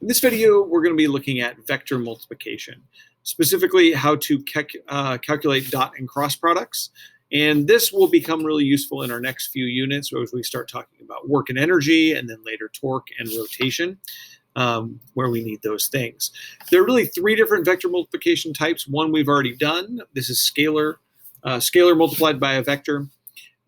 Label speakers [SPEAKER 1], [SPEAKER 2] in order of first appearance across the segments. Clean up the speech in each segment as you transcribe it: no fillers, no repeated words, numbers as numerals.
[SPEAKER 1] In this video, we're going to be looking at vector multiplication, specifically how to calculate dot and cross products. And this will become really useful in our next few units as we start talking about work and energy, and then later torque and rotation, where we need those things. There are really three different vector multiplication types. One we've already done. This is scalar multiplied by a vector.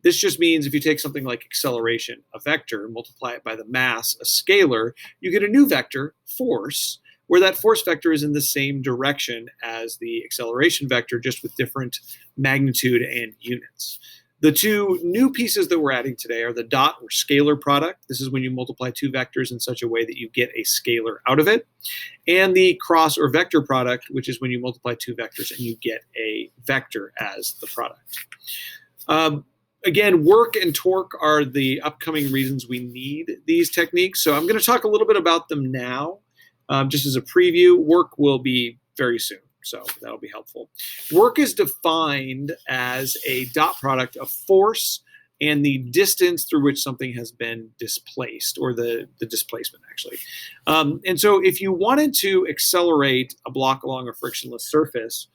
[SPEAKER 1] This just means if you take something like acceleration, a vector, multiply it by the mass, a scalar, you get a new vector, force, where that force vector is in the same direction as the acceleration vector, just with different magnitude and units. The two new pieces that we're adding today are the dot or scalar product. This is when you multiply two vectors in such a way that you get a scalar out of it. And the cross or vector product, which is when you multiply two vectors and you get a vector as the product. Again, work and torque are the upcoming reasons we need these techniques. So I'm going to talk a little bit about them now, just as a preview. Work will be very soon, so that'll be helpful. Work is defined as a dot product of force and the distance through which something has been displaced, or the displacement, actually. And so if you wanted to accelerate a block along a frictionless surface,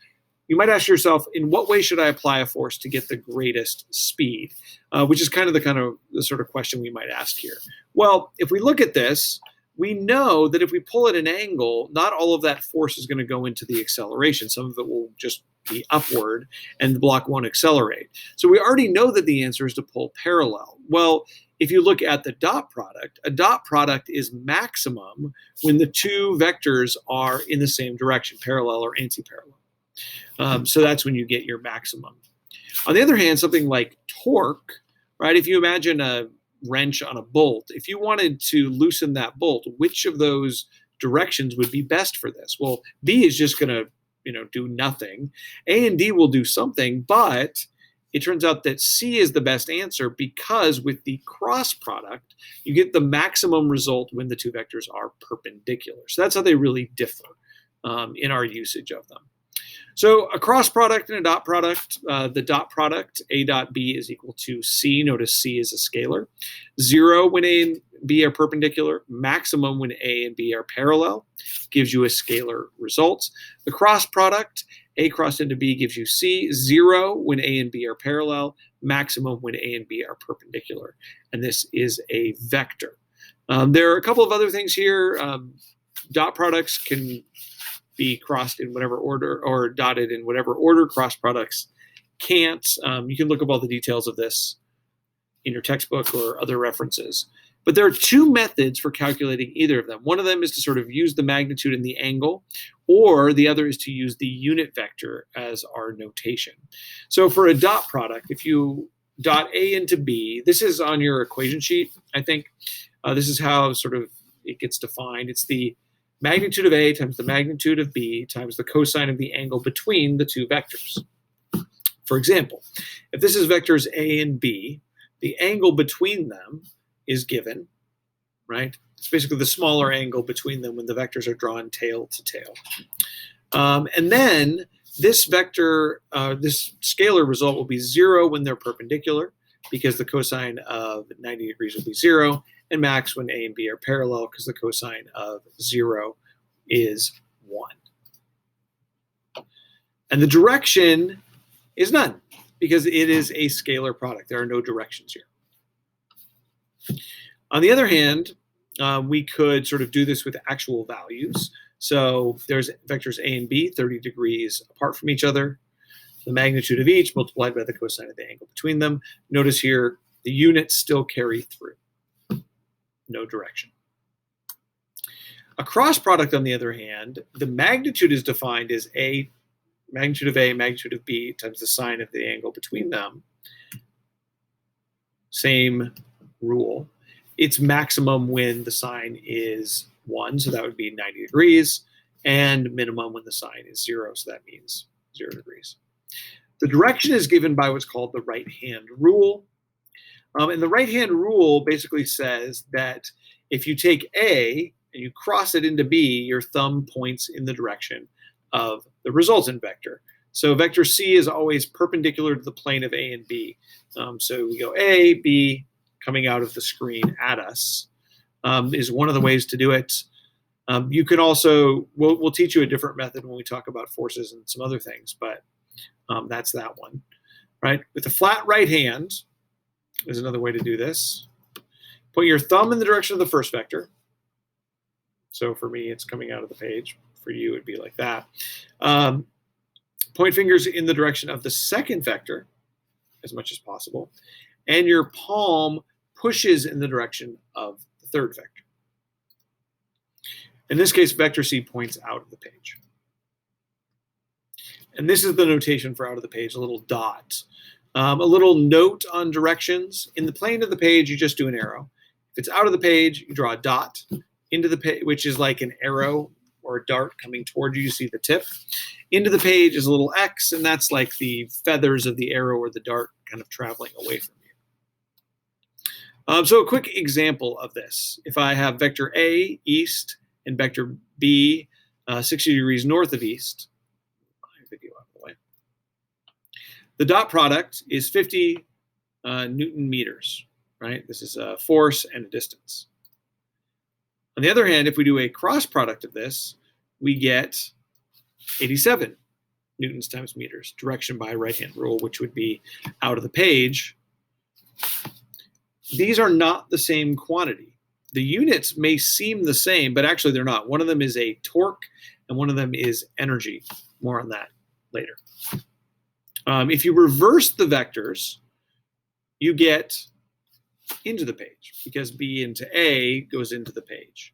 [SPEAKER 1] you might ask yourself, in what way should I apply a force to get the greatest speed? Which is kind of the sort of question we might ask here. Well, if we look at this, we know that if we pull at an angle, not all of that force is going to go into the acceleration. Some of it will just be upward, and the block won't accelerate. So we already know that the answer is to pull parallel. Well, if you look at the dot product, a dot product is maximum when the two vectors are in the same direction, parallel or anti-parallel. So that's when you get your maximum. On the other hand, something like torque, right? If you imagine a wrench on a bolt, if you wanted to loosen that bolt, which of those directions would be best for this? Well, B is just going to, do nothing. A and D will do something, but it turns out that C is the best answer because with the cross product, you get the maximum result when the two vectors are perpendicular. So that's how they really differ in our usage of them. So a cross product and a dot product, the dot product, A dot B is equal to C. Notice C is a scalar. 0 when A and B are perpendicular, maximum when A and B are parallel, gives you a scalar result. The cross product, A crossed into B gives you C. 0 when A and B are parallel, maximum when A and B are perpendicular. And this is a vector. There are a couple of other things here. Dot products can be crossed in whatever order or dotted in whatever order. Cross products can't. You can look up all the details of this in your textbook or other references. But there are two methods for calculating either of them. One of them is to sort of use the magnitude and the angle, or the other is to use the unit vector as our notation. So for a dot product, if you dot A into B, this is on your equation sheet, I think. This is how sort of it gets defined. It's the magnitude of A times the magnitude of B times the cosine of the angle between the two vectors. For example, if this is vectors A and B, the angle between them is given, right? It's basically the smaller angle between them when the vectors are drawn tail to tail. And then this vector, this scalar result will be 0 when they're perpendicular, because the cosine of 90 degrees will be 0, and max when A and B are parallel, because the cosine of 0 is 1. And the direction is none, because it is a scalar product. There are no directions here. On the other hand, we could sort of do this with actual values. So there's vectors A and B, 30 degrees apart from each other. The magnitude of each multiplied by the cosine of the angle between them. Notice here, the units still carry through. No direction. A cross product, on the other hand, the magnitude is defined as A, magnitude of A, magnitude of B times the sine of the angle between them. Same rule. It's maximum when the sine is 1, so that would be 90 degrees, and minimum when the sine is 0, so that means 0 degrees. The direction is given by what's called the right-hand rule. And the right-hand rule basically says that if you take A and you cross it into B, your thumb points in the direction of the resultant vector. So vector C is always perpendicular to the plane of A and B. So we go A, B, coming out of the screen at us is one of the ways to do it. You can also, we'll teach you a different method when we talk about forces and some other things, but that's that one, right? With the flat right hand is another way to do this. Put your thumb in the direction of the first vector. So for me, it's coming out of the page. For you, it'd be like that. Point fingers in the direction of the second vector as much as possible. And your palm pushes in the direction of the third vector. In this case, vector C points out of the page. And this is the notation for out of the page, a little dot. A little note on directions. In the plane of the page, you just do an arrow. If it's out of the page, you draw a dot into the page, which is like an arrow or a dart coming toward you. You see the tip. Into the page is a little X, and that's like the feathers of the arrow or the dart kind of traveling away from you. So a quick example of this. If I have vector A, east, and vector B, 60 degrees north of east. My video out of the way. The dot product is 50 Newton meters, right? This is a force and a distance. On the other hand, if we do a cross product of this, we get 87 newtons times meters, direction by right-hand rule, which would be out of the page. These are not the same quantity. The units may seem the same, but actually they're not. One of them is a torque, and one of them is energy. More on that later. If you reverse the vectors, you get into the page, because B into A goes into the page.